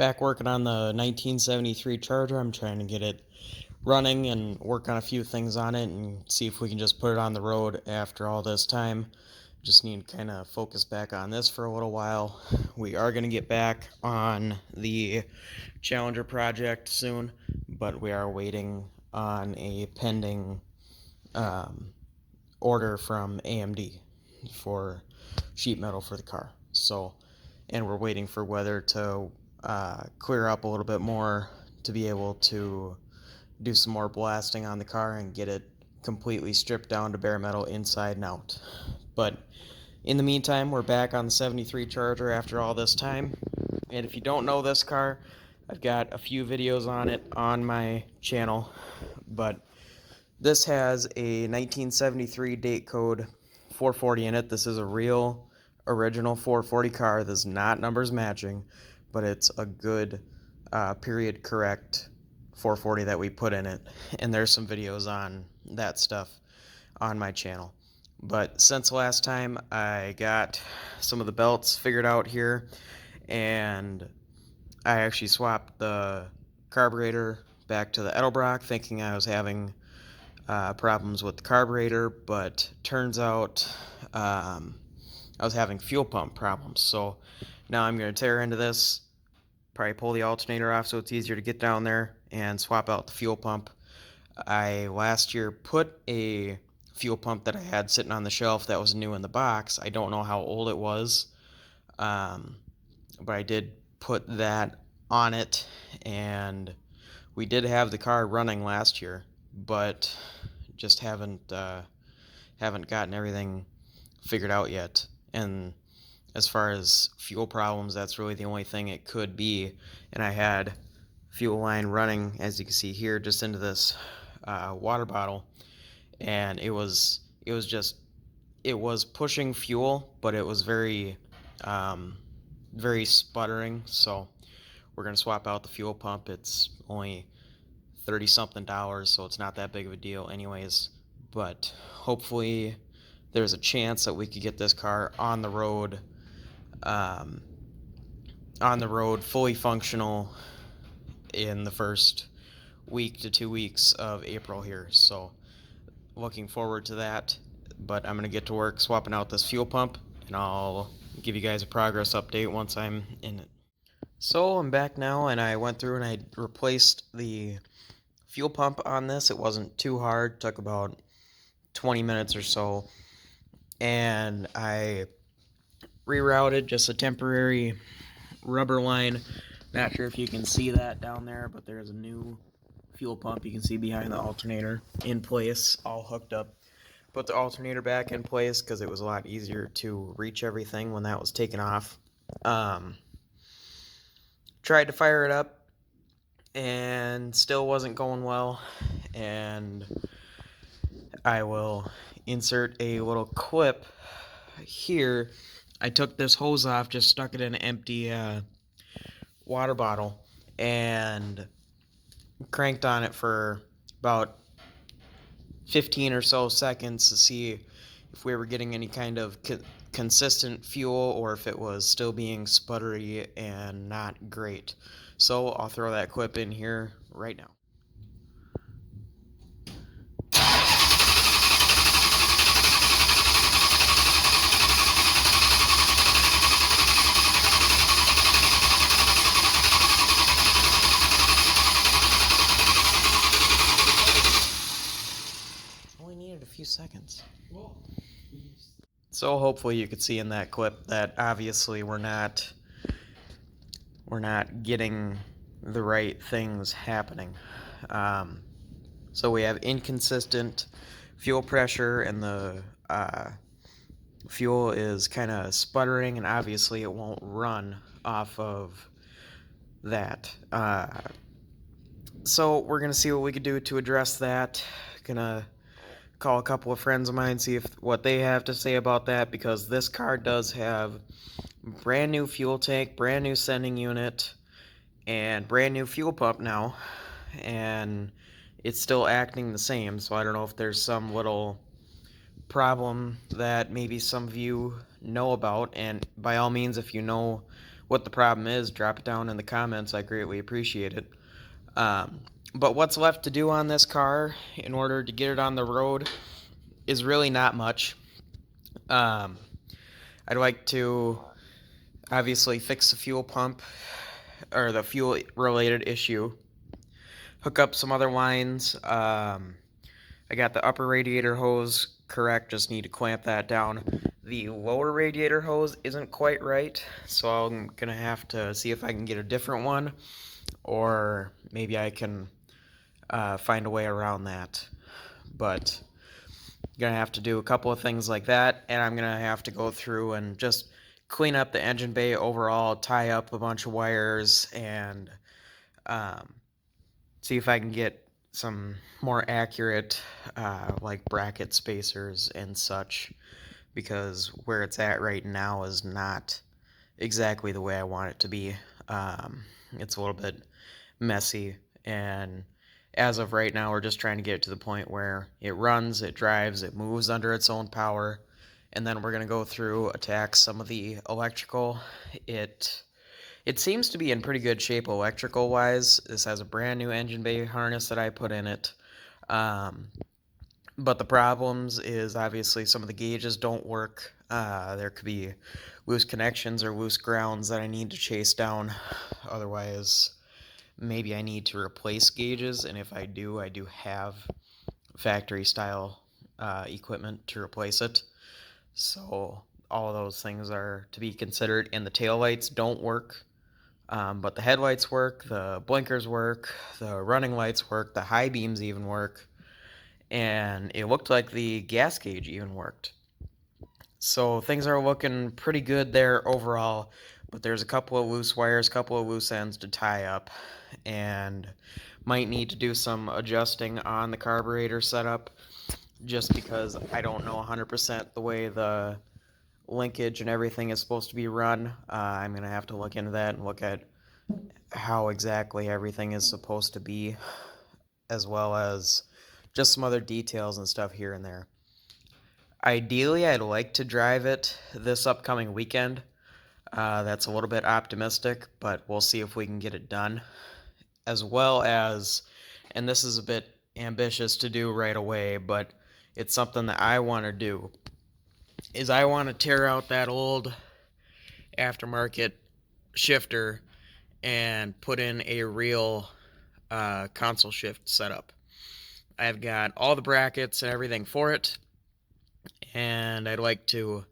Back working on the 1973 Charger. I'm trying to get it running and work on a few things on it and see if we can just put it on the road after all this time. Just need to kind of focus back on this for a little while. We are going to get back on the Challenger project soon, but we are waiting on a pending um, order from AMD for sheet metal for the car. So, and we're waiting for weather to clear up a little bit more to be able to do some more blasting on the car and get it completely stripped down to bare metal inside and out. But in the meantime, we're back on the 73 Charger after all this time. And if you don't know this car, I've got a few videos on it on my channel. But this has a 1973 date code 440 in it. This is a real original 440 car. This is not numbers matching, but it's a good period correct 440 that we put in it. And there's some videos on that stuff on my channel. But since last time, I got some of the belts figured out here, and I actually swapped the carburetor back to the Edelbrock, thinking I was having problems with the carburetor, but turns out I was having fuel pump problems. So now I'm going to tear into this, probably pull the alternator off so it's easier to get down there, and swap out the fuel pump. I last year put a fuel pump that I had sitting on the shelf that was new in the box. I don't know how old it was, but I did put that on it, and we did have the car running last year, but just haven't gotten everything figured out yet. And as far as fuel problems, that's really the only thing it could be. And I had fuel line running, as you can see here, just into this water bottle, and it was pushing fuel, but it was very sputtering. So we're gonna swap out the fuel pump. It's only $30 something, so it's not that big of a deal anyways, but hopefully there's a chance that we could get this car on the road fully functional in the first week to 2 weeks of April here. So looking forward to that, but I'm going to get to work swapping out this fuel pump, and I'll give you guys a progress update once I'm in it. So I'm back now, and I went through and I replaced the fuel pump on this. It wasn't too hard, took about 20 minutes or so, and I rerouted just a temporary rubber line. Not sure if you can see that down there, but there's a new fuel pump you can see behind the alternator in place, all hooked up. Put the alternator back in place because it was a lot easier to reach everything when that was taken off. Tried to fire it up and still wasn't going well, and I will insert a little clip here. I took this hose off, just stuck it in an empty water bottle, and cranked on it for about 15 or so seconds to see if we were getting any kind of consistent fuel or if it was still being sputtery and not great. So I'll throw that clip in here right now. Only needed a few seconds. So hopefully you could see in that clip that obviously we're not getting the right things happening. So we have inconsistent fuel pressure, and the fuel is kind of sputtering, and obviously it won't run off of that. So we're gonna see what we could do to address that. Gonna call a couple of friends of mine, see what they have to say about that, because this car does have brand new fuel tank, brand new sending unit, and brand new fuel pump now, and it's still acting the same. So I don't know if there's some little problem that maybe some of you know about, and by all means, if you know what the problem is, drop it down in the comments. I greatly appreciate it. But what's left to do on this car in order to get it on the road is really not much. Um, I'd like to obviously fix the fuel pump or the fuel related issue, hook up some other lines. I got the upper radiator hose correct, just need to clamp that down. The lower radiator hose isn't quite right, so I'm gonna have to see if I can get a different one, or maybe I can find a way around that. But I'm gonna have to do a couple of things like that, and I'm gonna have to go through and just clean up the engine bay overall, tie up a bunch of wires, and um, see if I can get some more accurate like bracket spacers and such, because where it's at right now is not exactly the way I want it to be. It's a little bit messy, and as of right now, we're just trying to get it to the point where it runs, it drives, it moves under its own power, and then we're going to go through, attack some of the electrical. It seems to be in pretty good shape electrical wise. This has a brand new engine bay harness that I put in it. But the problems is obviously some of the gauges don't work. There could be loose connections or loose grounds that I need to chase down. Otherwise, maybe I need to replace gauges, and if I do have factory style equipment to replace it. So all of those things are to be considered, and the taillights don't work. But the headlights work, the blinkers work, the running lights work, the high beams even work, and it looked like the gas gauge even worked. So things are looking pretty good there overall, but there's a couple of loose wires, couple of loose ends to tie up, and might need to do some adjusting on the carburetor setup, just because I don't know 100% the way the linkage and everything is supposed to be run. I'm going to have to look into that and look at how exactly everything is supposed to be, as well as just some other details and stuff here and there. Ideally, I'd like to drive it this upcoming weekend. That's a little bit optimistic, but we'll see if we can get it done. As well as, and this is a bit ambitious to do right away, but it's something that I want to do, is I want to tear out that old aftermarket shifter and put in a real console shift setup. I've got all the brackets and everything for it, and I'd like to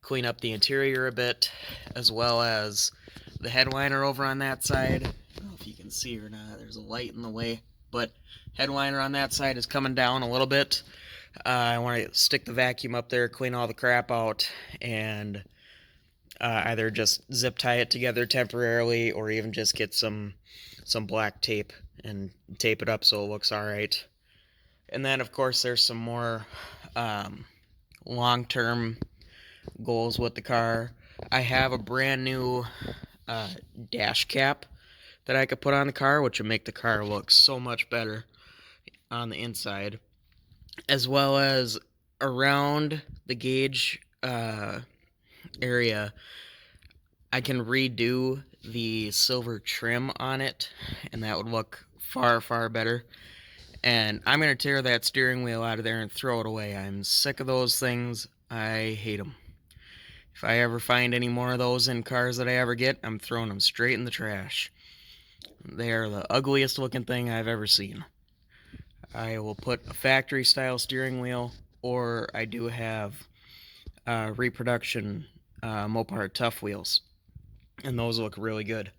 clean up the interior a bit, as well as the headliner over on that side. I don't know if you can see or not, there's a light in the way, but headliner on that side is coming down a little bit. I want to stick the vacuum up there, clean all the crap out, and either just zip tie it together temporarily, or even just get some black tape and tape it up so it looks alright. And then, of course, there's some more long-term goals with the car. I have a brand new dash cap that I could put on the car, which would make the car look so much better on the inside, as well as around the gauge area. I can redo the silver trim on it, and that would look far, far better. And I'm going to tear that steering wheel out of there and throw it away. I'm sick of those things. I hate them. If I ever find any more of those in cars that I ever get, I'm throwing them straight in the trash. They are the ugliest looking thing I've ever seen. I will put a factory style steering wheel, or I do have reproduction Mopar Tough wheels, and those look really good.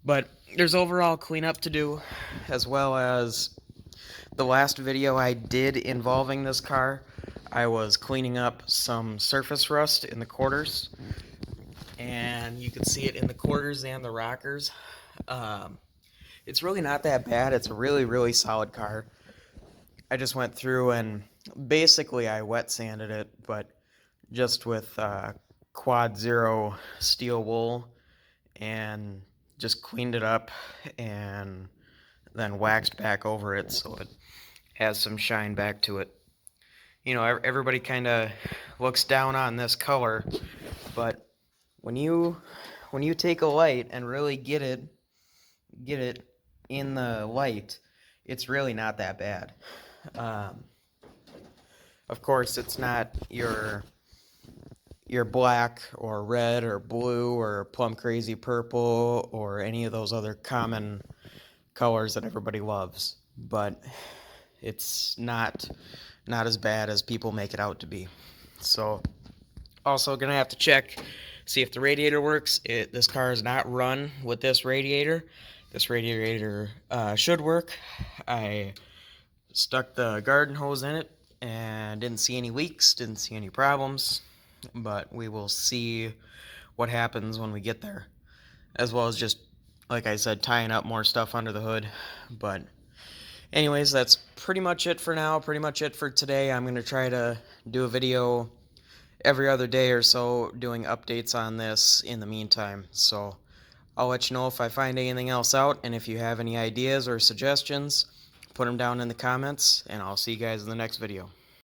But there's overall cleanup to do, as well as the last video I did involving this car. I was cleaning up some surface rust in the quarters, and you can see it in the quarters and the rockers. It's really not that bad. It's a really, really solid car. I just went through and basically I wet sanded it, but just with quad zero steel wool, and just cleaned it up and then waxed back over it so it has some shine back to it. You know, everybody kind of looks down on this color, but when you when you take a light and really get it in the light, it's really not that bad. Um, of course, it's not your black or red or blue or plum crazy purple or any of those other common colors that everybody loves, but it's not as bad as people make it out to be. So also gonna have to check, see if the radiator works. This car is not run with this radiator. This radiator should work. I stuck the garden hose in it and didn't see any leaks, didn't see any problems, but we will see what happens when we get there, as well as just, like I said, tying up more stuff under the hood. But anyways, that's pretty much it for now, pretty much it for today. I'm going to try to do a video every other day or so doing updates on this in the meantime. So I'll let you know if I find anything else out, and if you have any ideas or suggestions, put them down in the comments, and I'll see you guys in the next video.